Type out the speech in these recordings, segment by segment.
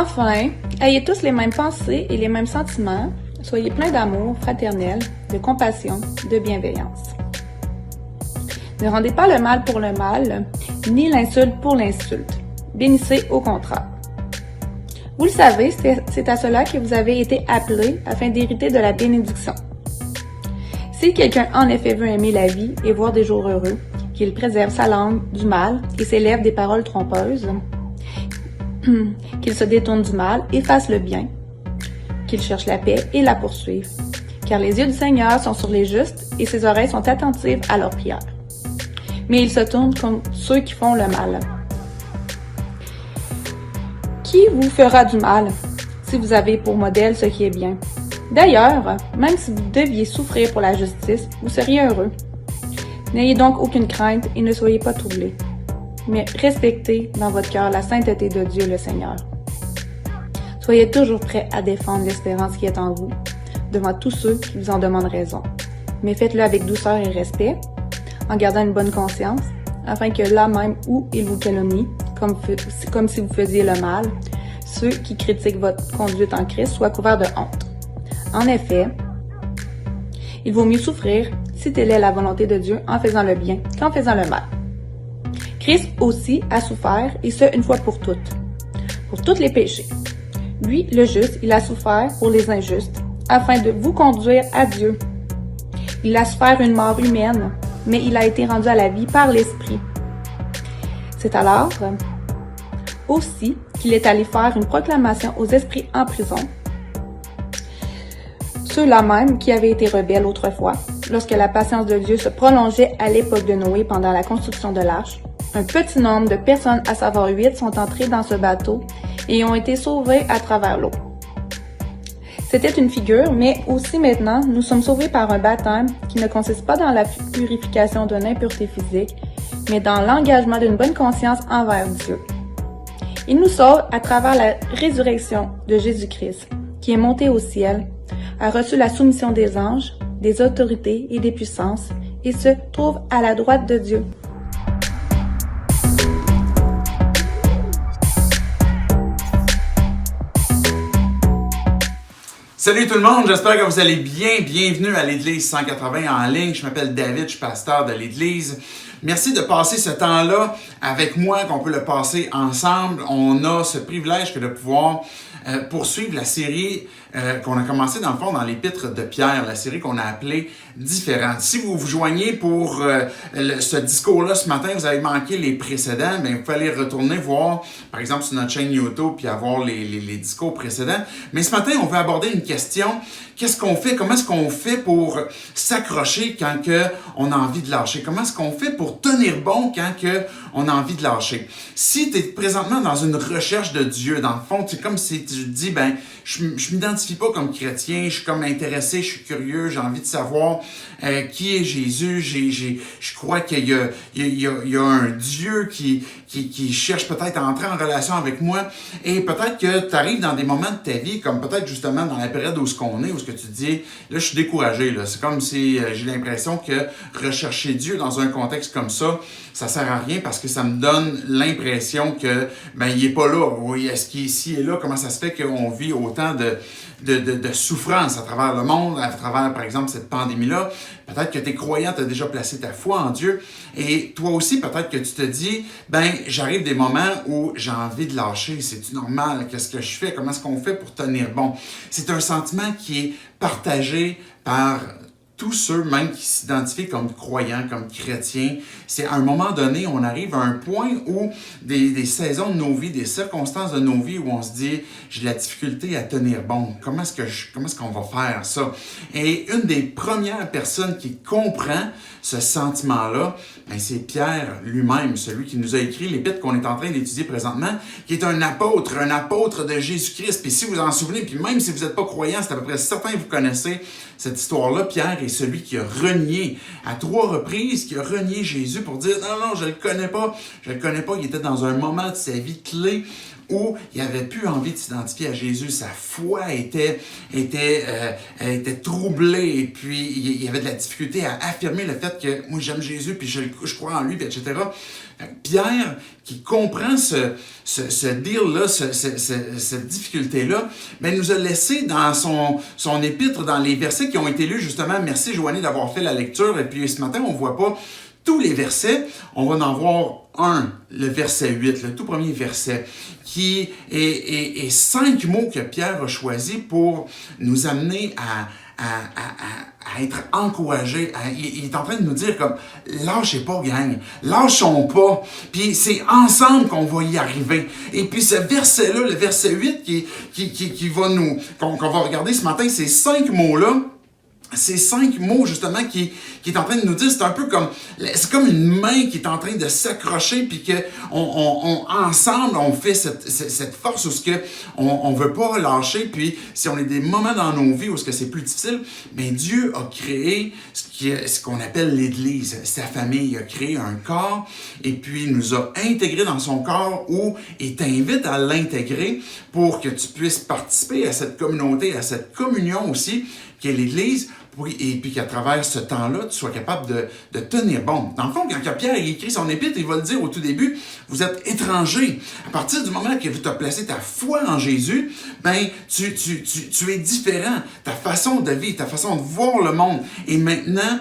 Enfin, ayez tous les mêmes pensées et les mêmes sentiments. Soyez pleins d'amour fraternel, de compassion, de bienveillance. Ne rendez pas le mal pour le mal, ni l'insulte pour l'insulte. Bénissez au contraire. Vous le savez, c'est à cela que vous avez été appelés afin d'hériter de la bénédiction. Si quelqu'un en effet veut aimer la vie et voir des jours heureux, qu'il préserve sa langue du mal et s'élève des paroles trompeuses, qu'il se détourne du mal et fasse le bien, qu'il cherche la paix et la poursuive. Car les yeux du Seigneur sont sur les justes et ses oreilles sont attentives à leurs prières. Mais il se tourne contre ceux qui font le mal. Qui vous fera du mal si vous avez pour modèle ce qui est bien? D'ailleurs, même si vous deviez souffrir pour la justice, vous seriez heureux. N'ayez donc aucune crainte et ne soyez pas troublés, mais respectez dans votre cœur la sainteté de Dieu le Seigneur. Soyez toujours prêts à défendre l'espérance qui est en vous devant tous ceux qui vous en demandent raison. Mais faites-le avec douceur et respect, en gardant une bonne conscience, afin que là même où ils vous calomnient, comme si vous faisiez le mal, ceux qui critiquent votre conduite en Christ soient couverts de honte. En effet, il vaut mieux souffrir si telle est la volonté de Dieu en faisant le bien qu'en faisant le mal. Christ aussi a souffert, et ce une fois pour tous les péchés. Lui, le juste, il a souffert pour les injustes, afin de vous conduire à Dieu. Il a souffert une mort humaine, mais il a été rendu à la vie par l'Esprit. C'est alors aussi qu'il est allé faire une proclamation aux esprits en prison, ceux-là même qui avaient été rebelles autrefois, lorsque la patience de Dieu se prolongeait à l'époque de Noé pendant la construction de l'arche. Un petit nombre de personnes, à savoir 8, sont entrées dans ce bateau et ont été sauvées à travers l'eau. C'était une figure, mais aussi maintenant, nous sommes sauvés par un baptême qui ne consiste pas dans la purification d'une impureté physique, mais dans l'engagement d'une bonne conscience envers Dieu. Il nous sauve à travers la résurrection de Jésus-Christ, qui est monté au ciel, a reçu la soumission des anges, des autorités et des puissances, et se trouve à la droite de Dieu. Salut tout le monde, j'espère que vous allez bien. Bienvenue à l'Église 180 en ligne. Je m'appelle David, je suis pasteur de l'Église. Merci de passer ce temps-là avec moi, qu'on peut le passer ensemble. On a ce privilège que de pouvoir poursuivre la série qu'on a commencé dans le fond dans l'Épître de Pierre, la série qu'on a appelée Différentes. Si vous vous joignez pour ce discours-là ce matin, vous avez manqué les précédents, bien, vous pouvez aller retourner voir, par exemple, sur notre chaîne YouTube, puis avoir les discours précédents. Mais ce matin, on veut aborder une question. Qu'est-ce qu'on fait? Comment est-ce qu'on fait pour s'accrocher quand on a envie de lâcher? Comment est-ce qu'on fait pour tenir bon quand on a envie de lâcher? Si tu es présentement dans une recherche de Dieu, dans le fond, c'est comme si tu te dis, ben, je m'identifie pas comme chrétien, je suis comme intéressé, je suis curieux, j'ai envie de savoir qui est Jésus, je crois qu'il y a un Dieu qui cherche peut-être à entrer en relation avec moi, et peut-être que tu arrives dans des moments de ta vie, comme peut-être justement dans la période où ce qu'on est, où ce que tu te dis, là je suis découragé, là. C'est comme si j'ai l'impression que rechercher Dieu dans un contexte comme ça sert à rien parce que ça me donne l'impression que ben il est pas là. Oui, est-ce qu'il est ici et là? Comment ça se fait qu'on vit autant de souffrance à travers le monde, à travers, par exemple, cette pandémie-là? Peut-être que tu es croyant, tu as déjà placé ta foi en Dieu. Et toi aussi, peut-être que tu te dis, ben, j'arrive des moments où j'ai envie de lâcher. C'est-tu normal? Qu'est-ce que je fais? Comment est-ce qu'on fait pour tenir bon? C'est un sentiment qui est partagé par tous ceux même qui s'identifient comme croyants, comme chrétiens. C'est à un moment donné, on arrive à un point où des saisons de nos vies, des circonstances de nos vies où on se dit, j'ai de la difficulté à tenir bon. Comment est-ce qu'on va faire ça? Et une des premières personnes qui comprend ce sentiment-là, ben c'est Pierre lui-même, celui qui nous a écrit l'épître qu'on est en train d'étudier présentement, qui est un apôtre de Jésus-Christ. Puis si vous en souvenez, puis même si vous n'êtes pas croyant, c'est à peu près certain que vous connaissez cette histoire-là. Pierre est celui qui a renié à 3 reprises, qui a renié Jésus pour dire « Non, je le connais pas, il était dans un moment de sa vie clé où il n'avait plus envie de s'identifier à Jésus. Sa foi était troublée et puis il y avait de la difficulté à affirmer le fait que moi j'aime Jésus puis je crois en lui, puis etc. Pierre, qui comprend ce deal-là, cette difficulté-là, ben, nous a laissé dans son épître, dans les versets qui ont été lus, justement. Merci Joanie d'avoir fait la lecture. Et puis ce matin, on ne voit pas tous les versets. On va en voir un, le verset 8, le tout premier verset, qui est 5 mots que Pierre a choisis pour nous amener à être encouragé. Il est en train de nous dire comme, lâchez pas, gang, lâchons pas, puis c'est ensemble qu'on va y arriver. Et puis ce verset-là, le verset 8 qui va qu'on va regarder ce matin, ces 5 mots-là, ces 5 mots, justement, qui est en train de nous dire, c'est un peu comme, c'est comme une main qui est en train de s'accrocher, puis que ensemble, on fait cette force où on veut pas lâcher, puis si on a des moments dans nos vies où c'est plus difficile, bien, Dieu a créé ce qu'on appelle l'Église, sa famille. Il a créé un corps, et puis il nous a intégrés dans son corps, où il t'invite à l'intégrer pour que tu puisses participer à cette communauté, à cette communion aussi, qui est l'Église, et puis qu'à travers ce temps-là, tu sois capable de tenir bon. Dans le fond, quand Pierre écrit son épître, il va le dire au tout début, vous êtes étrangers. À partir du moment que tu as placé ta foi en Jésus, ben tu es différent. Ta façon de vivre, ta façon de voir le monde est maintenant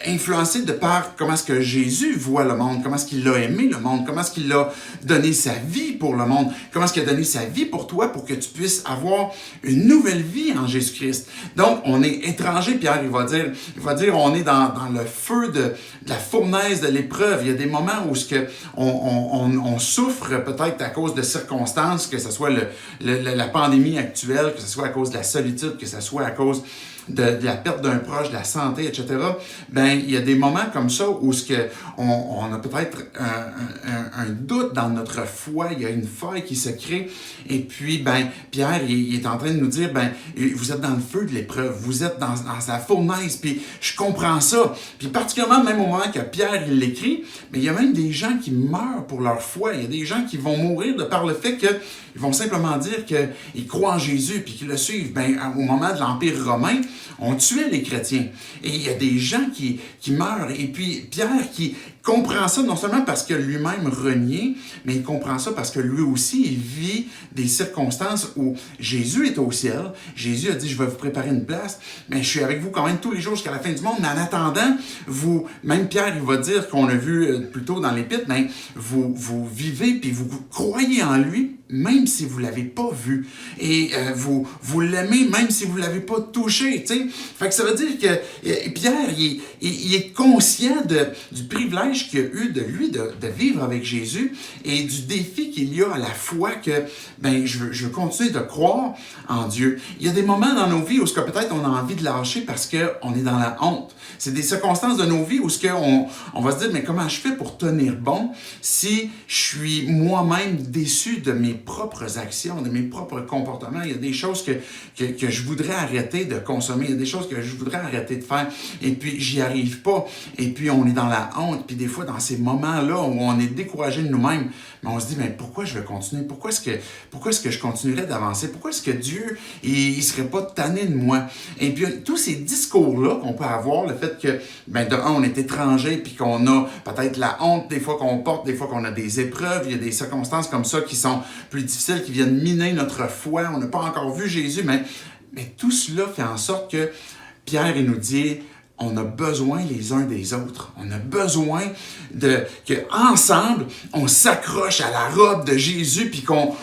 influencée de par comment est-ce que Jésus voit le monde, comment est-ce qu'il a aimé le monde, comment est-ce qu'il a donné sa vie pour le monde, comment est-ce qu'il a donné sa vie pour toi pour que tu puisses avoir une nouvelle vie en Jésus-Christ. Donc, on est étranger, Pierre, il va dire, on est dans le feu de la fournaise de l'épreuve. Il y a des moments où on souffre peut-être à cause de circonstances, que ce soit la pandémie actuelle, que ce soit à cause de la solitude, que ce soit à cause de la perte d'un proche, de la santé, etc. Ben, il y a des moments comme ça où on a peut-être un doute dans notre foi, il y a une faille qui se crée, et puis, ben, Pierre, il est en train de nous dire, ben, vous êtes dans le feu de l'épreuve, vous êtes dans sa fournaise, puis je comprends ça. Puis particulièrement, même au moment que Pierre, il l'écrit, mais il y a même des gens qui meurent pour leur foi, il y a des gens qui vont mourir de par le fait qu'ils vont simplement dire qu'ils croient en Jésus, puis qu'ils le suivent. Ben, au moment de l'Empire romain, on tuait les chrétiens. Et il y a des gens qui meurent. Et puis Pierre qui comprend ça non seulement parce que lui-même renié, mais il comprend ça parce que lui aussi, il vit des circonstances où Jésus est au ciel. Jésus a dit, je vais vous préparer une place, mais je suis avec vous quand même tous les jours jusqu'à la fin du monde. Mais en attendant, même Pierre, il va dire qu'on a vu plus tôt dans l'Épître, mais vous vivez puis vous croyez en lui, même si vous ne l'avez pas vu. Et vous l'aimez, même si vous ne l'avez pas touché. T'sais. Fait que ça veut dire que Pierre, il est conscient du privilège qu'il a eu de lui de vivre avec Jésus et du défi qu'il y a à la fois que ben je veux continuer de croire en Dieu. Il y a des moments dans nos vies où peut-être on a envie de lâcher parce qu'on est dans la honte. C'est des circonstances de nos vies où on va se dire, mais comment je fais pour tenir bon si je suis moi-même déçu de mes propres actions, de mes propres comportements. Il y a des choses que je voudrais arrêter de consommer, il y a des choses que je voudrais arrêter de faire, et puis j'y arrive pas, et puis on est dans la honte, puis des fois dans ces moments-là où on est découragé de nous-mêmes, mais on se dit, mais pourquoi je vais continuer? Pourquoi est-ce que je continuerais d'avancer? Pourquoi est-ce que Dieu, il serait pas tanné de moi? Et puis tous ces discours-là qu'on peut avoir, le fait que, ben de un, on est étranger, puis qu'on a peut-être la honte des fois qu'on porte, des fois qu'on a des épreuves, il y a des circonstances comme ça qui sont plus difficiles, qui viennent miner notre foi. On n'a pas encore vu Jésus, mais tout cela fait en sorte que Pierre, il nous dit, on a besoin les uns des autres. On a besoin qu'ensemble, on s'accroche à la robe de Jésus puis qu'on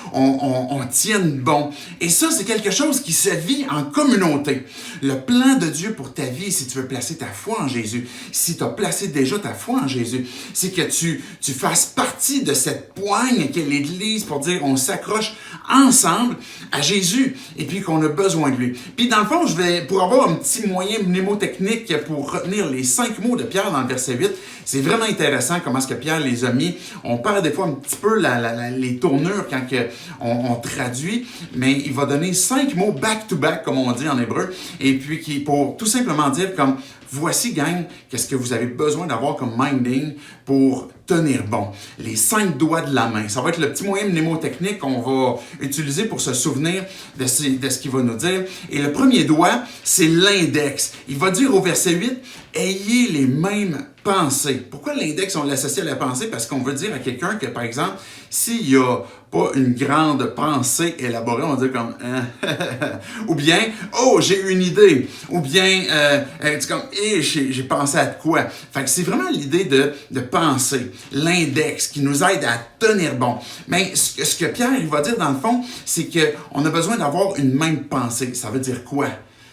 tienne bon. Et ça, c'est quelque chose qui se vit en communauté. Le plan de Dieu pour ta vie, si tu veux placer ta foi en Jésus, si tu as placé déjà ta foi en Jésus, c'est que tu fasses partie de cette poigne qu'est l'Église pour dire on s'accroche ensemble à Jésus et puis qu'on a besoin de lui. Puis dans le fond, pour avoir un petit moyen mnémotechnique pour retenir les 5 mots de Pierre dans le verset 8, C'est vraiment intéressant comment est-ce que Pierre les a mis. On perd des fois un petit peu les tournures quand on traduit, mais il va donner 5 mots back-to-back, comme on dit en hébreu, et puis qui pour tout simplement dire comme voici, gang, qu'est-ce que vous avez besoin d'avoir comme minding pour tenir bon. Les 5 doigts de la main. Ça va être le petit moyen mnémotechnique qu'on va utiliser pour se souvenir de ce qu'il va nous dire. Et le premier doigt, c'est l'index. Il va dire au verset 8, « Ayez les mêmes pensées ». Pourquoi l'index, on l'associe à la pensée? Parce qu'on veut dire à quelqu'un que, par exemple, s'il n'y a pas une grande pensée élaborée, on va dire comme ou bien oh j'ai une idée, ou bien c'est comme j'ai pensé à quoi. Fait que c'est vraiment l'idée de penser, l'index qui nous aide à tenir bon. Mais ce que Pierre il va dire dans le fond, c'est que on a besoin d'avoir une même pensée. Ça veut dire quoi?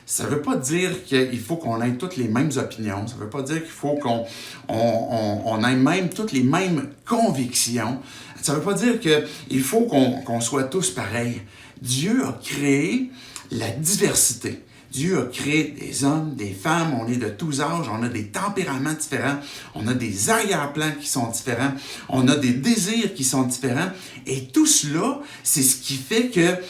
Ça ne veut pas dire qu'il faut qu'on ait toutes les mêmes opinions. Ça ne veut pas dire qu'il faut qu'on ait même toutes les mêmes convictions. Ça ne veut pas dire qu'il faut qu'on soit tous pareils. Dieu a créé la diversité. Dieu a créé des hommes, des femmes, on est de tous âges, on a des tempéraments différents, on a des arrière-plans qui sont différents, on a des désirs qui sont différents. Et tout cela, c'est ce qui fait que,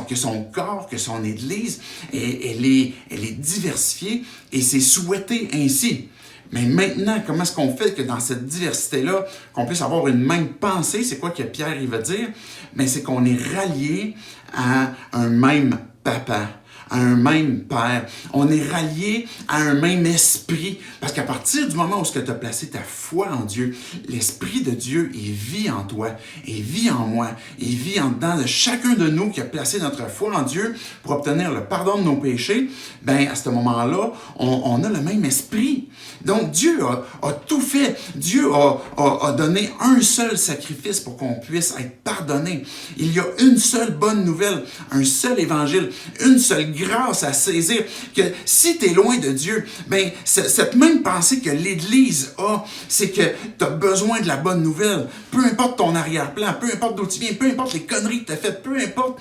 que son corps, que son Église, elle est diversifiée et c'est souhaité ainsi. Mais maintenant, comment est-ce qu'on fait que dans cette diversité-là, qu'on puisse avoir une même pensée? C'est quoi que Pierre il va dire? Mais c'est qu'on est rallié à un même papa, à un même Père. On est rallié à un même esprit. Parce qu'à partir du moment où tu as placé ta foi en Dieu, l'Esprit de Dieu, il vit en toi, il vit en moi, il vit en dedans de chacun de nous qui a placé notre foi en Dieu pour obtenir le pardon de nos péchés. Ben à ce moment-là, on a le même esprit. Donc Dieu a tout fait. Dieu a donné un seul sacrifice pour qu'on puisse être pardonné. Il y a une seule bonne nouvelle, un seul évangile, une seule grâce à saisir, que si tu es loin de Dieu, ben cette même pensée que l'Église a, c'est que tu as besoin de la bonne nouvelle. Peu importe ton arrière-plan, peu importe d'où tu viens, peu importe les conneries que tu as faites, peu importe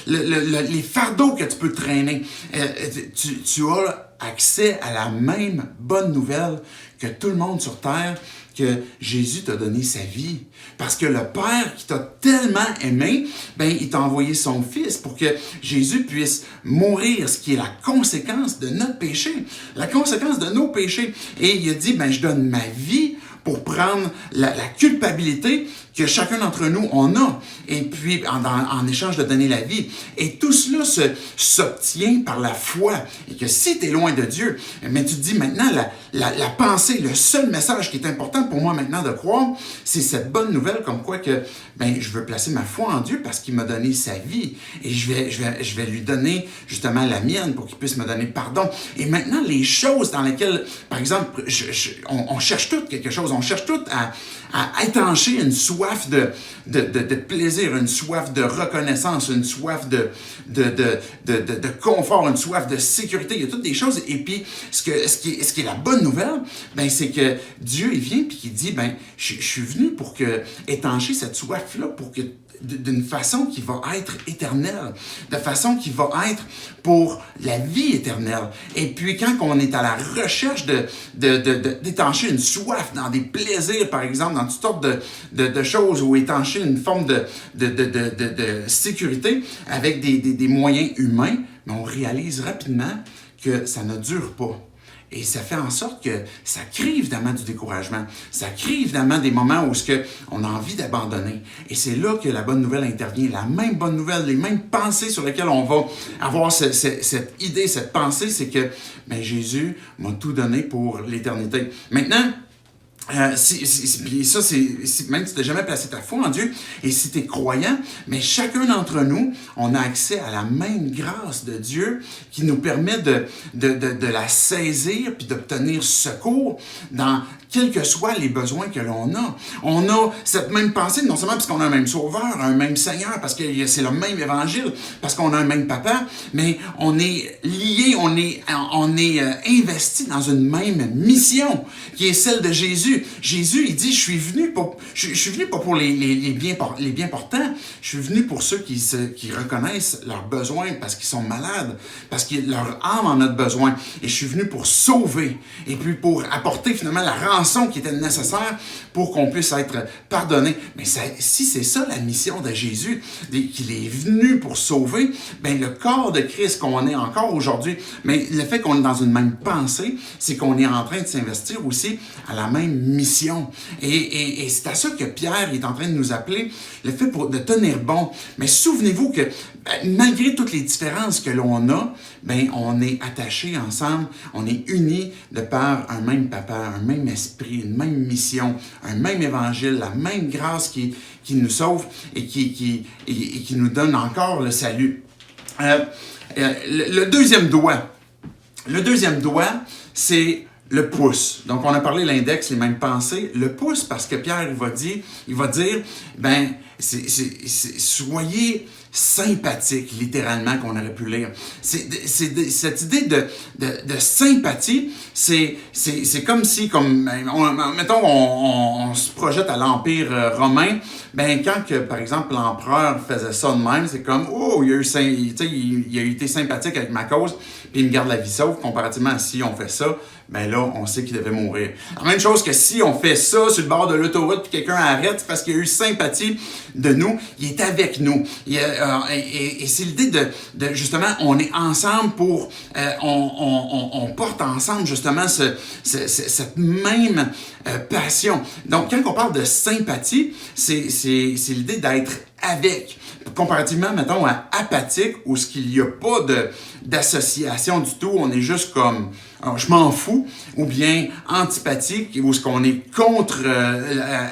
les fardeaux que tu peux traîner, tu as accès à la même bonne nouvelle que tout le monde sur terre, que Jésus t'a donné sa vie. Parce que le Père qui t'a tellement aimé, ben, il t'a envoyé son Fils pour que Jésus puisse mourir, ce qui est la conséquence de notre péché, la conséquence de nos péchés. Et il a dit, ben, je donne ma vie pour prendre la culpabilité que chacun d'entre nous, on a, et puis en échange de donner la vie. Et tout cela s'obtient par la foi. Et que si tu es loin de Dieu, mais tu te dis maintenant, la pensée, le seul message qui est important pour moi maintenant de croire, c'est cette bonne nouvelle comme quoi que ben, je veux placer ma foi en Dieu parce qu'il m'a donné sa vie. Et je vais lui donner justement la mienne pour qu'il puisse me donner pardon. Et maintenant, les choses dans lesquelles, par exemple, on cherche toutes quelque chose, on cherche toutes à étancher une soif de plaisir, une soif de reconnaissance, une soif de confort, une soif de sécurité. Il y a toutes des choses. Et puis, ce qui est la bonne nouvelle, ben, c'est que Dieu, il vient et il dit, ben, je suis venu pour étancher cette soif-là, pour que d'une façon qui va être éternelle, de façon qui va être pour la vie éternelle. Et puis, quand on est à la recherche d'étancher une soif dans des plaisirs, par exemple, dans toutes sortes de choses, ou étancher une forme de sécurité avec des moyens humains, mais on réalise rapidement que ça ne dure pas. Et ça fait en sorte que ça crée évidemment du découragement. Ça crée évidemment des moments où on a envie d'abandonner. Et c'est là que la bonne nouvelle intervient. La même bonne nouvelle, les mêmes pensées sur lesquelles on va avoir cette idée, cette pensée, c'est que ben, Jésus m'a tout donné pour l'éternité. Maintenant, même si tu n'as jamais placé ta foi en Dieu, et si tu es croyant, mais chacun d'entre nous, on a accès à la même grâce de Dieu qui nous permet de la saisir puis d'obtenir secours dans quels que soient les besoins que l'on a. On a cette même pensée, non seulement parce qu'on a un même Sauveur, un même Seigneur, parce que c'est le même Évangile, parce qu'on a un même Papa, mais on est liés, on est investi dans une même mission, qui est celle de Jésus. Jésus. Jésus, il dit, je suis venu pas pour les bien portants, je suis venu pour ceux qui reconnaissent leurs besoins parce qu'ils sont malades, parce que leur âme en a besoin. Et je suis venu pour sauver, et puis pour apporter finalement la rançon qui était nécessaire pour qu'on puisse être pardonné. Mais si c'est ça la mission de Jésus, qu'il est venu pour sauver, ben le corps de Christ qu'on est encore aujourd'hui, mais le fait qu'on est dans une même pensée, c'est qu'on est en train de s'investir aussi à la même mission. Et c'est à ça que Pierre est en train de nous appeler, le fait de tenir bon. Mais souvenez-vous que malgré toutes les différences que l'on a, ben on est attachés ensemble, on est unis de par un même papa, un même esprit, une même mission, un même évangile, la même grâce qui nous sauve et qui nous donne encore le salut. Le deuxième doigt, c'est le pouce. Donc, on a parlé l'index, les mêmes pensées. Le pouce, parce que Pierre, il va dire, ben, soyez sympathique, littéralement, qu'on aurait pu lire. Cette idée de sympathie, c'est comme si, mettons, on se projette à l'Empire romain, ben quand que, par exemple, l'empereur faisait ça de même, c'est comme, oh, il a été sympathique avec ma cause, puis il me garde la vie sauve, comparativement à si on fait ça, ben là, on sait qu'il devait mourir. La même chose que si on fait ça sur le bord de l'autoroute, puis quelqu'un arrête, c'est parce qu'il a eu sympathie de nous, il est avec nous. Et c'est l'idée de justement, on est ensemble pour, on porte ensemble justement cette même passion. Donc, quand on parle de sympathie, c'est l'idée d'être avec. Comparativement, mettons, à apathique, où ce qu'il n'y a pas d'association du tout, on est juste comme, alors, je m'en fous, ou bien antipathique, où ce qu'on est contre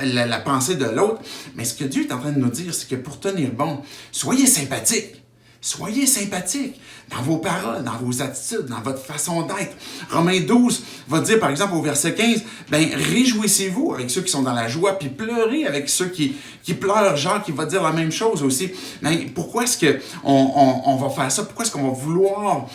la pensée de l'autre. Mais ce que Dieu est en train de nous dire, c'est que pour tenir bon, soyez sympathique. Soyez sympathique dans vos paroles, dans vos attitudes, dans votre façon d'être. Romains 12 va dire, par exemple, au verset 15, ben, réjouissez-vous avec ceux qui sont dans la joie, puis pleurez avec ceux qui pleurent. Jacques, il va dire la même chose aussi. Mais pourquoi est-ce qu'on va faire ça? Pourquoi est-ce qu'on va vouloir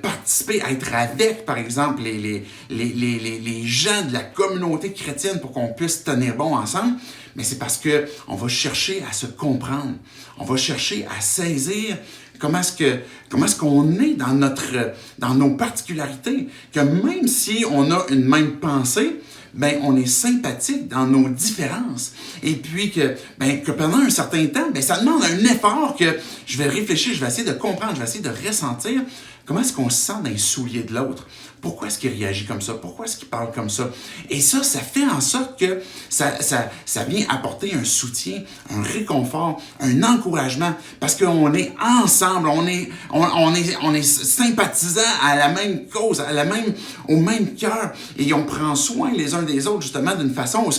participer, être avec, par exemple, les gens de la communauté chrétienne pour qu'on puisse tenir bon ensemble? Mais c'est parce que on va chercher à se comprendre. On va chercher à saisir comment est-ce qu'on est dans nos particularités. Que même si on a une même pensée, ben on est sympathique dans nos différences. Et puis que pendant un certain temps, ben ça demande un effort que je vais réfléchir, je vais essayer de comprendre, je vais essayer de ressentir comment est-ce qu'on se sent dans les souliers de l'autre. Pourquoi est-ce qu'il réagit comme ça? Pourquoi est-ce qu'il parle comme ça? Et ça fait en sorte que ça vient apporter un soutien, un réconfort, un encouragement, parce qu'on est ensemble, on est sympathisants à la même cause, au même cœur, et on prend soin les uns des autres, justement, d'une façon où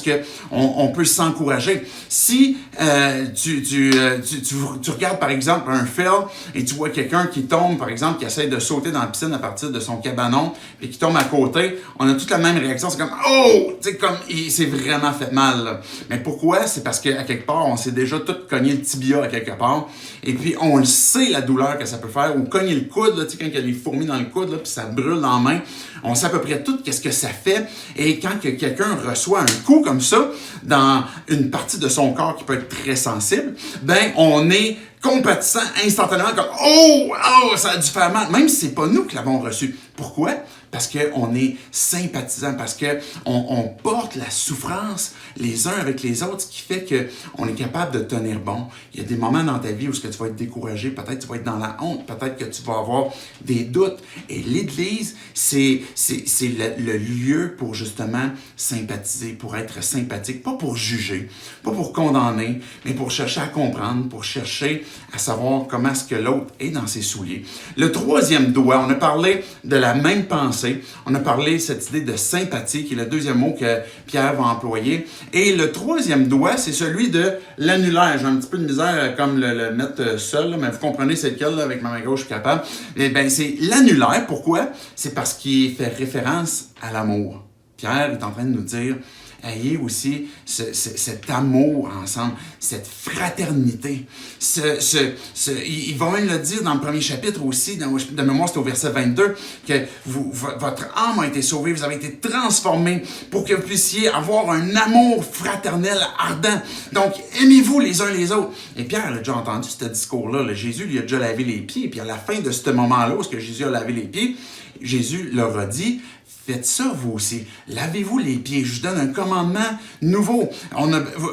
on peut s'encourager. Si tu regardes, par exemple, un film, et tu vois quelqu'un qui tombe, par exemple, qui essaie de sauter dans la piscine à partir de son cabanon, et qui tombe à côté, on a toute la même réaction. C'est comme « Oh! » Tu sais, comme il s'est vraiment fait mal. Là. Mais pourquoi? C'est parce qu'à quelque part, on s'est déjà tout cogné le tibia à quelque part. Et puis, on le sait, la douleur que ça peut faire. Ou cogner le coude, là, tu sais, quand il y a les fourmis dans le coude, là, puis ça brûle dans la main. On sait à peu près tout qu'est-ce que ça fait. Et quand quelqu'un reçoit un coup comme ça, dans une partie de son corps qui peut être très sensible, ben on est compatissant instantanément comme « Oh! Ça a dû faire mal! » Même si c'est pas nous qui l'avons reçu. Pourquoi? Parce qu'on est sympathisant, parce qu'on porte la souffrance les uns avec les autres, ce qui fait qu'on est capable de tenir bon. Il y a des moments dans ta vie où tu vas être découragé, peut-être tu vas être dans la honte, peut-être que tu vas avoir des doutes. Et l'Église, c'est le lieu pour justement sympathiser, pour être sympathique, pas pour juger, pas pour condamner, mais pour chercher à comprendre, pour chercher à savoir comment est-ce que l'autre est dans ses souliers. Le troisième doigt, on a parlé de la même pensée, on a parlé de cette idée de sympathie, qui est le deuxième mot que Pierre va employer. Et le troisième doigt, c'est celui de l'annulaire. J'ai un petit peu de misère comme le mettre seul, là, mais vous comprenez c'est lequel, là, avec ma main gauche, je suis capable. Et bien, c'est l'annulaire. Pourquoi? C'est parce qu'il fait référence à l'amour. Pierre est en train de nous dire, ayez aussi cet amour ensemble, cette fraternité. Il va même le dire dans le premier chapitre aussi, de mémoire c'est au verset 22, que votre âme a été sauvée, vous avez été transformés pour que vous puissiez avoir un amour fraternel ardent. Donc, aimez-vous les uns les autres. Et Pierre a déjà entendu ce discours-là. Jésus lui a déjà lavé les pieds. Puis à la fin de ce moment-là, où Jésus a lavé les pieds, Jésus leur a dit, faites ça vous aussi. Lavez-vous les pieds. Je vous donne un commandement nouveau.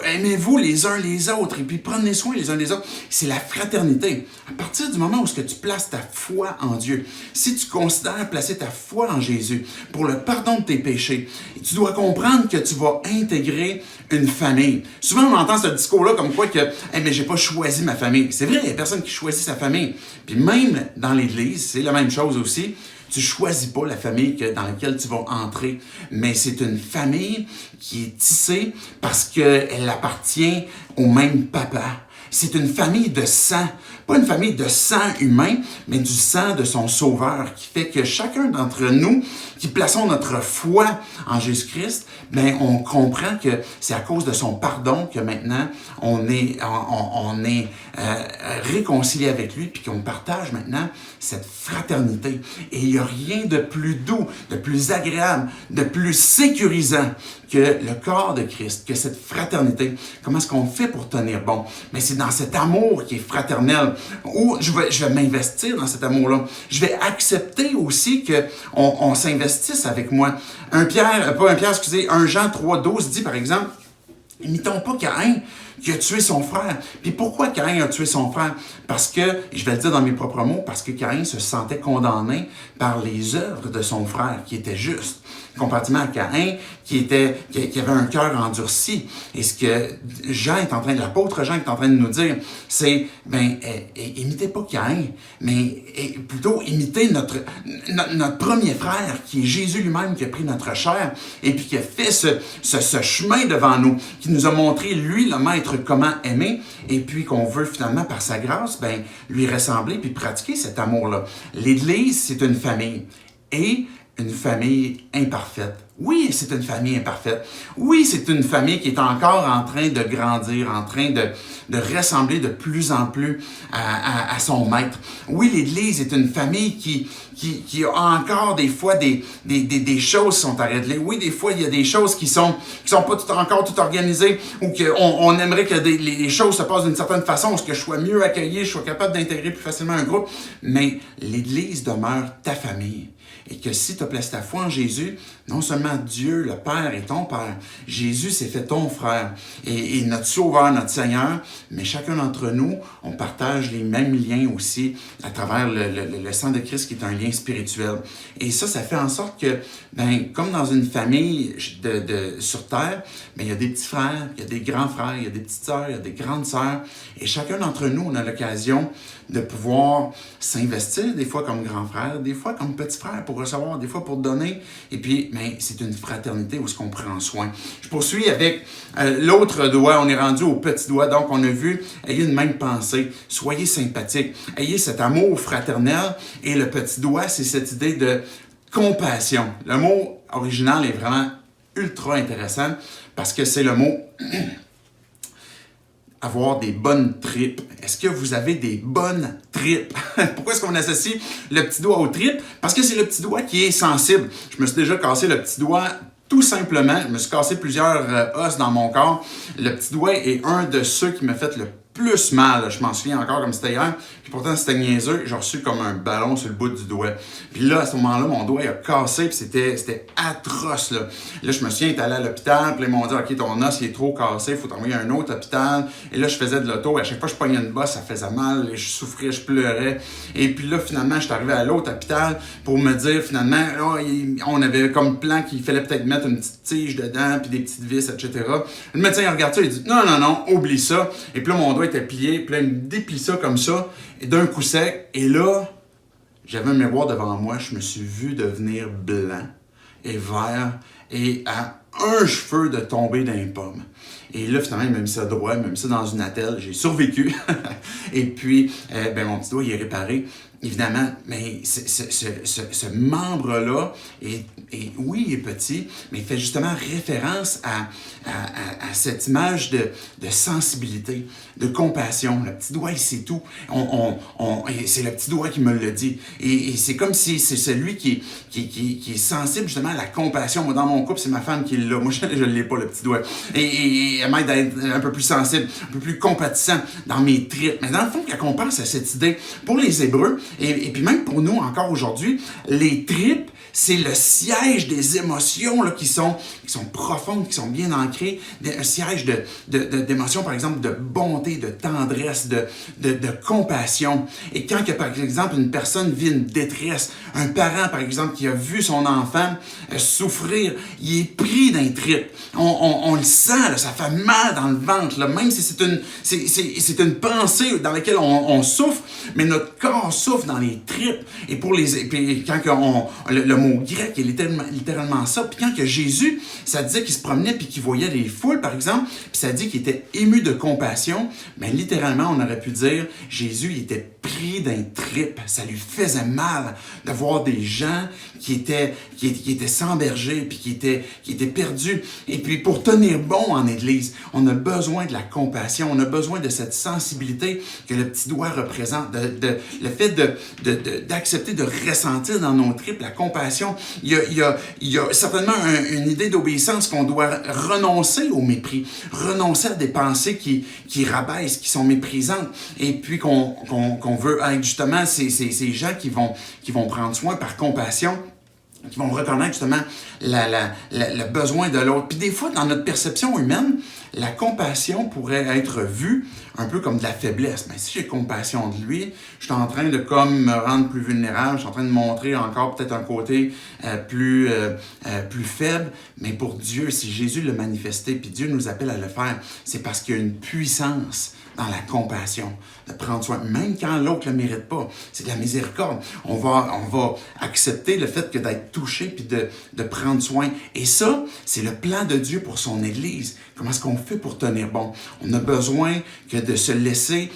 Aimez-vous les uns les autres. Et puis prenez soin les uns des autres. C'est la fraternité. À partir du moment où tu places ta foi en Dieu, si tu considères placer ta foi en Jésus pour le pardon de tes péchés, tu dois comprendre que tu vas intégrer une famille. Souvent, on entend ce discours-là comme quoi que mais j'ai pas choisi ma famille. C'est vrai, il n'y a personne qui choisit sa famille. Puis même dans l'Église, c'est la même chose aussi. Tu ne choisis pas la famille dans laquelle tu vas entrer, mais c'est une famille qui est tissée parce qu'elle appartient au même papa. C'est une famille de sang, pas une famille de sang humain, mais du sang de son Sauveur, qui fait que chacun d'entre nous, qui plaçons notre foi en Jésus-Christ, ben on comprend que c'est à cause de son pardon que maintenant on est réconcilié avec lui, puis qu'on partage maintenant cette fraternité. Et il n'y a rien de plus doux, de plus agréable, de plus sécurisant que le corps de Christ, que cette fraternité. Comment est-ce qu'on fait pour tenir bon? Mais c'est dans cet amour qui est fraternel, où je vais m'investir dans cet amour-là. Je vais accepter aussi qu'on s'investisse avec moi. 1 Jean 3,12 dit par exemple, imitons pas Caïn qui a tué son frère. Puis pourquoi Caïn a tué son frère? Parce que, je vais le dire dans mes propres mots, parce que Caïn se sentait condamné par les œuvres de son frère, qui étaient justes. Comparativement à Caïn, qui avait un cœur endurci. Et ce que l'apôtre Jean est en train de nous dire, c'est, imitez pas Caïn, mais plutôt imitez notre premier frère, qui est Jésus lui-même, qui a pris notre chair, et puis qui a fait ce chemin devant nous, qui nous a montré, lui, le maître, comment aimer, et puis qu'on veut finalement, par sa grâce, lui ressembler, puis pratiquer cet amour-là. L'Église, c'est une famille. Et une famille imparfaite. Oui, c'est une famille imparfaite. Oui, c'est une famille qui est encore en train de grandir, en train de ressembler de plus en plus à son maître. Oui, l'Église est une famille qui a encore des fois des choses qui sont à régler. Oui, des fois, il y a des choses qui sont pas encore tout organisées ou qu'on aimerait que les choses se passent d'une certaine façon, que je sois mieux accueilli, je sois capable d'intégrer plus facilement un groupe. Mais l'Église demeure ta famille. Et que si tu as placé ta foi en Jésus, non seulement Dieu, le Père, est ton Père, Jésus s'est fait ton frère et notre Sauveur, notre Seigneur, mais chacun d'entre nous, on partage les mêmes liens aussi à travers le sang de Christ qui est un lien spirituel. Et ça fait en sorte que, comme dans une famille sur Terre, il y a des petits frères, il y a des grands frères, il y a des petites sœurs, il y a des grandes sœurs, et chacun d'entre nous, on a l'occasion de pouvoir s'investir, des fois comme grand frère, des fois comme petit frère pour recevoir, des fois pour donner. Et puis, c'est une fraternité où on prend soin. Je poursuis avec l'autre doigt. On est rendu au petit doigt. Donc, on a vu, ayez une même pensée. Soyez sympathique. Ayez cet amour fraternel. Et le petit doigt, c'est cette idée de compassion. Le mot original est vraiment ultra intéressant parce que c'est le mot avoir des bonnes tripes. Est-ce que vous avez des bonnes tripes? Pourquoi est-ce qu'on associe le petit doigt aux tripes? Parce que c'est le petit doigt qui est sensible. Je me suis déjà cassé le petit doigt tout simplement. Je me suis cassé plusieurs os dans mon corps. Le petit doigt est un de ceux qui m'a fait le plus mal. Je m'en souviens encore comme c'était hier. Puis pourtant, c'était niaiseux. J'ai reçu comme un ballon sur le bout du doigt. Puis là, à ce moment-là, mon doigt il a cassé. Puis c'était atroce. Là, je me souviens d'être allé à l'hôpital. Puis ils m'ont dit, OK, ton os il est trop cassé. Il faut t'envoyer à un autre hôpital. Et là, je faisais de l'auto. À chaque fois que je pognais une bosse, ça faisait mal. Et je souffrais, je pleurais. Et puis là, finalement, je suis arrivé à l'autre hôpital pour me dire, finalement, là, on avait comme plan qu'il fallait peut-être mettre une petite tige dedans. Puis des petites vis, etc. Le médecin, il regarde ça. Il dit, non, oublie ça. Et puis là, mon doigt était plié, puis là, il me déplie ça comme ça, et d'un coup sec, et là, j'avais un miroir devant moi, je me suis vu devenir blanc et vert, et à un cheveu de tomber dans les pommes. Et là, finalement, il m'a mis ça droit, il m'a mis ça dans une attelle, j'ai survécu, et puis, mon petit doigt, il est réparé. évidemment, mais ce membre-là, oui, il est petit, mais il fait justement référence à cette image de sensibilité, de compassion. Le petit doigt, il sait tout. C'est le petit doigt qui me le dit. Et c'est comme si c'est celui qui est sensible justement à la compassion. Moi, dans mon couple, c'est ma femme qui l'a. Moi, je ne l'ai pas, le petit doigt. Et elle m'aide à être un peu plus sensible, un peu plus compatissant dans mes tripes. Mais dans le fond, quand on pense à cette idée, pour les Hébreux, et puis même pour nous encore aujourd'hui, les tripes, c'est le siège des émotions là, qui sont profondes, qui sont bien ancrées. Un siège d'émotions, par exemple, de bonté, de tendresse, de compassion. Et quand, par exemple, une personne vit une détresse, un parent, par exemple, qui a vu son enfant souffrir, il est pris d'un trip. On le sent, là, ça fait mal dans le ventre, là, même si c'est une pensée dans laquelle on souffre, mais notre corps souffre dans les tripes. Et puis quand le mot grec est littéralement ça. Puis quand que Jésus, ça disait qu'il se promenait puis qu'il voyait les foules, par exemple, puis ça dit qu'il était ému de compassion, mais littéralement, on aurait pu dire, Jésus, il était pris d'un trip. Ça lui faisait mal de voir des gens qui étaient sans berger puis qui étaient perdus. Et puis, pour tenir bon en Église, on a besoin de la compassion, on a besoin de cette sensibilité que le petit doigt représente, le fait d'accepter de ressentir dans nos tripes la compassion. Il y a certainement une idée d'obéissance qu'on doit renoncer au mépris, renoncer à des pensées qui rabaissent, qui sont méprisantes, et puis qu'on veut être justement ces gens qui vont prendre soin par compassion, qui vont reconnaître justement le besoin de l'autre. Puis des fois, dans notre perception humaine, la compassion pourrait être vue un peu comme de la faiblesse. Mais si j'ai compassion de lui, je suis en train de comme me rendre plus vulnérable, je suis en train de montrer encore peut-être un côté plus faible. Mais pour Dieu, si Jésus l'a manifesté, puis Dieu nous appelle à le faire, c'est parce qu'il y a une puissance dans la compassion, de prendre soin, même quand l'autre ne le mérite pas. C'est de la miséricorde. On va accepter le fait que d'être touché puis de prendre soin. Et ça, c'est le plan de Dieu pour son Église. Comment est-ce qu'on fait pour tenir bon? On a besoin que de se laisser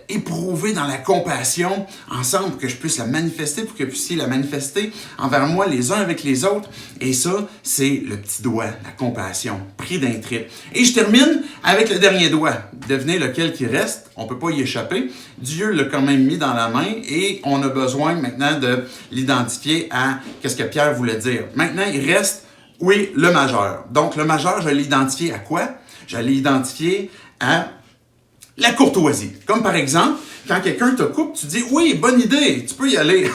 éprouver dans la compassion ensemble, pour que je puisse la manifester, pour que vous puissiez la manifester envers moi, les uns avec les autres. Et ça, c'est le petit doigt, la compassion, pris d'un trip. Et je termine avec le dernier doigt. Devinez lequel qui reste. On ne peut pas y échapper. Dieu l'a quand même mis dans la main et on a besoin maintenant de l'identifier à qu'est-ce que Pierre voulait dire. Maintenant, il reste, oui, le majeur. Donc, le majeur, je l'ai identifié à quoi? Je l'ai identifié à la courtoisie. Comme par exemple, quand quelqu'un te coupe, tu dis « Oui, bonne idée, tu peux y aller. »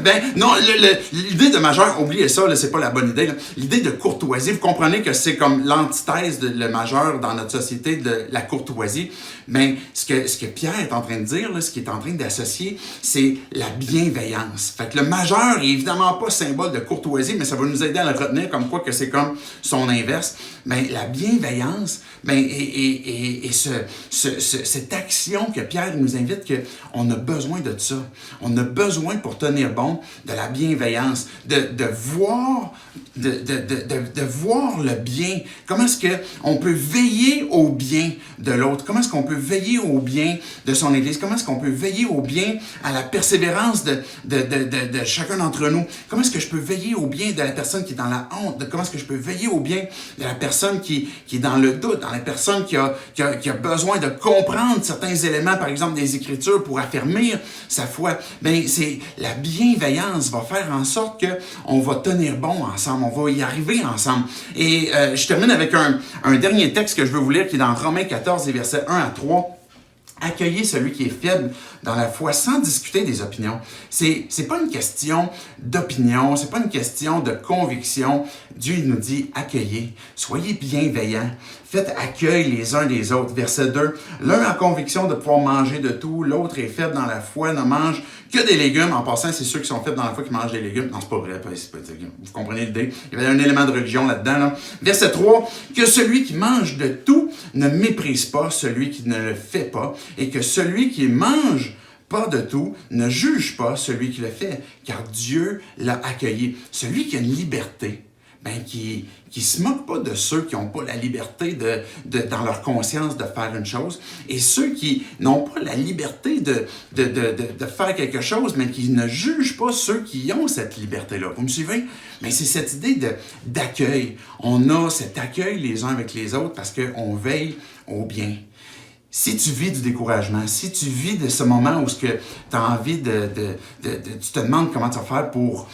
Ben non, l'idée de majeur, oubliez ça, là, c'est pas la bonne idée. Là. L'idée de courtoisie, vous comprenez que c'est comme l'antithèse de le majeur dans notre société de la courtoisie. Mais ce que Pierre est en train de dire, là, ce qu'il est en train d'associer, c'est la bienveillance. Fait que le majeur est évidemment pas symbole de courtoisie, mais ça va nous aider à le retenir comme quoi que c'est comme son inverse. Ben, la bienveillance, ben, et cette action que Pierre nous invite, qu'on a besoin de ça. On a besoin, pour tenir bon, de la bienveillance, de voir le bien. Comment est-ce qu'on peut veiller au bien de l'autre? Comment est-ce qu'on peut veiller au bien de son Église? Comment est-ce qu'on peut veiller au bien, à la persévérance de chacun d'entre nous? Comment est-ce que je peux veiller au bien de la personne qui est dans la honte? Comment est-ce que je peux veiller au bien de la personne qui est dans le doute, dans la personne qui a besoin de comprendre certains éléments, par exemple des Écritures, pour affermir sa foi? Bien, c'est la bienveillance va faire en sorte qu'on va tenir bon ensemble, on va y arriver ensemble. Et je termine avec un dernier texte que je veux vous lire, qui est dans Romains 14, les versets 1 à 3. Accueillez celui qui est faible dans la foi sans discuter des opinions. C'est pas une question d'opinion, c'est pas une question de conviction. Dieu nous dit accueillez, soyez bienveillants, faites accueil les uns des autres. Verset 2, l'un a conviction de pouvoir manger de tout, l'autre est faible dans la foi, ne mange que des légumes. En passant, c'est ceux qui sont faibles dans la foi qui mangent des légumes. Non, c'est pas vrai, vous comprenez l'idée. Il y avait un élément de religion là-dedans. Là. Verset 3, que celui qui mange de tout ne méprise pas celui qui ne le fait pas, et que celui qui mange pas de tout ne juge pas celui qui le fait, car Dieu l'a accueilli. Celui qui a une liberté, qui se moquent pas de ceux qui n'ont pas la liberté dans leur conscience de faire une chose, et ceux qui n'ont pas la liberté de faire quelque chose, mais qui ne jugent pas ceux qui ont cette liberté-là. Vous me suivez? Mais c'est cette idée d'accueil. On a cet accueil les uns avec les autres parce qu'on veille au bien. Si tu vis du découragement, si tu vis de ce moment où tu as envie tu te demandes comment tu vas faire pour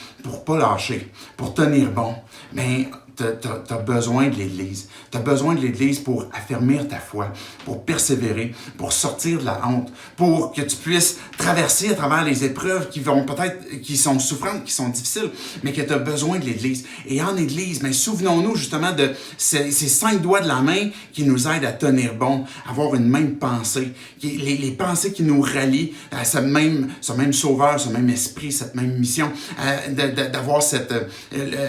pas lâcher, pour tenir bon, bien, tu as besoin de l'Église. Tu as besoin de l'Église pour affermir ta foi, pour persévérer, pour sortir de la honte, pour que tu puisses traverser à travers les épreuves qui sont souffrantes, qui sont difficiles, mais que tu as besoin de l'Église. Et en Église, bien, souvenons-nous justement de ces 5 doigts de la main qui nous aident à tenir bon, à avoir une même pensée, les pensées qui nous rallient à ce même sauveur, ce même esprit, cette même mission, d'avoir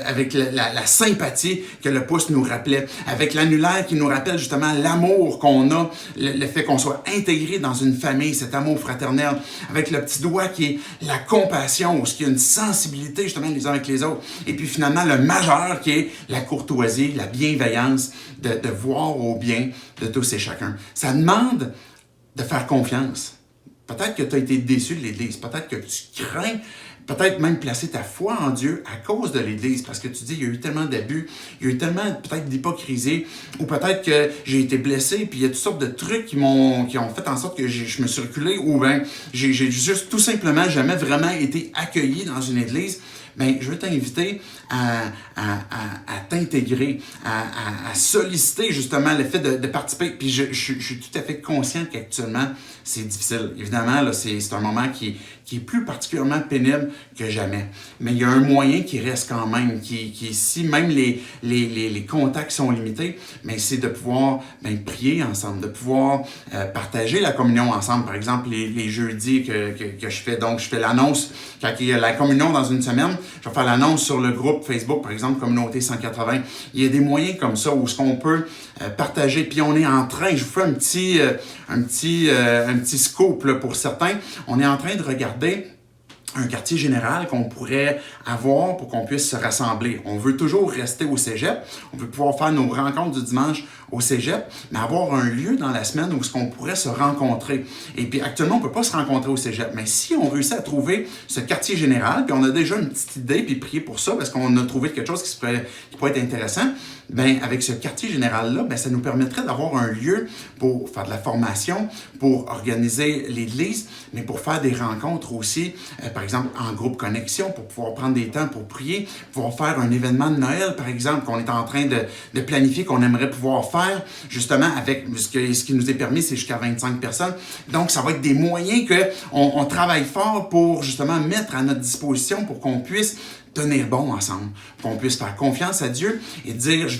avec la sympathie que le pouce nous rappelait, avec l'annulaire qui nous rappelle justement l'amour qu'on a, le fait qu'on soit intégré dans une famille, cet amour fraternel, avec le petit doigt qui est la compassion, où il y a une sensibilité justement les uns avec les autres, et puis finalement le majeur qui est la courtoisie, la bienveillance, de voir au bien de tous et chacun. Ça demande de faire confiance. Peut-être que tu as été déçu de l'Église, peut-être que tu crains, peut-être même placer ta foi en Dieu à cause de l'Église, parce que tu dis, il y a eu tellement d'abus, il y a eu tellement peut-être d'hypocrisie, ou peut-être que j'ai été blessé, puis il y a toutes sortes de trucs qui ont fait en sorte que je me suis reculé, ou bien j'ai juste tout simplement jamais vraiment été accueilli dans une Église. Bien, je veux t'inviter à t'intégrer, à solliciter justement le fait de participer. Puis je suis tout à fait conscient qu'actuellement, c'est difficile. Évidemment, là, c'est un moment qui est plus particulièrement pénible que jamais. Mais il y a un moyen qui reste quand même, qui si même les contacts sont limités, mais c'est de pouvoir prier ensemble, de pouvoir partager la communion ensemble. Par exemple, les jeudis que je fais. Donc, je fais l'annonce quand il y a la communion dans une semaine. Je vais faire l'annonce sur le groupe Facebook, par exemple, Communauté 180. Il y a des moyens comme ça où ce qu'on peut partager. Puis on est en train, je vous fais un petit scoop là, pour certains. On est en train de regarder un quartier général qu'on pourrait avoir pour qu'on puisse se rassembler. On veut toujours rester au cégep. On veut pouvoir faire nos rencontres du dimanche au cégep, mais avoir un lieu dans la semaine où on pourrait se rencontrer. Et puis actuellement, on ne peut pas se rencontrer au cégep, mais si on réussit à trouver ce quartier général, puis on a déjà une petite idée, puis prier pour ça, parce qu'on a trouvé quelque chose qui pourrait être intéressant, bien, avec ce quartier général-là, bien, ça nous permettrait d'avoir un lieu pour faire de la formation, pour organiser l'Église, mais pour faire des rencontres aussi, par exemple, en groupe connexion, pour pouvoir prendre des temps pour prier, pouvoir faire un événement de Noël, par exemple, qu'on est en train de planifier, qu'on aimerait pouvoir faire, justement, avec ce qui nous est permis, c'est jusqu'à 25 personnes. Donc, ça va être des moyens qu'on travaille fort pour, justement, mettre à notre disposition pour qu'on puisse tenir bon ensemble, qu'on puisse faire confiance à Dieu et dire, je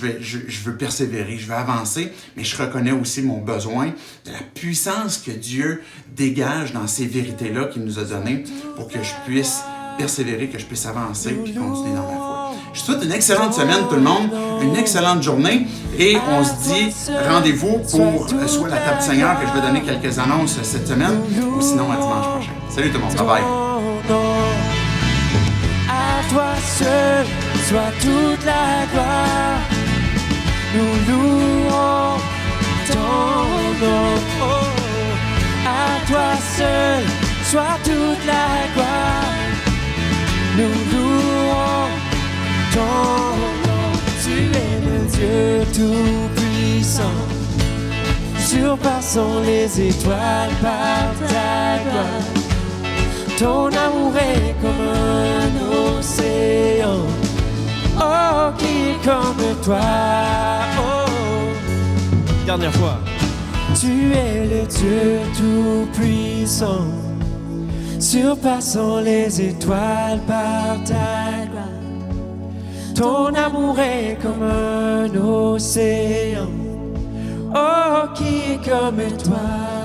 veux persévérer, je veux avancer, mais je reconnais aussi mon besoin de la puissance que Dieu dégage dans ces vérités-là qu'il nous a données pour que je puisse persévérer, que je puisse avancer et continuer dans ma foi. Je vous souhaite une excellente semaine, tout le monde, une excellente journée et on se dit rendez-vous pour soit la table du Seigneur que je vais donner quelques annonces cette semaine ou sinon à dimanche prochain. Salut tout le monde, bye bye! Toi seul soit toute la gloire, nous louons ton nom. Oh, à toi seul soit toute la gloire, nous louons ton nom. Tu es le Dieu tout-puissant, surpassant les étoiles par ta gloire. Ton amour est comme un océan, oh, qui est comme toi, oh. Dernière fois. Tu es le Dieu tout-puissant, surpassant les étoiles par ta gloire. Ton amour est comme un océan, oh, qui est comme toi.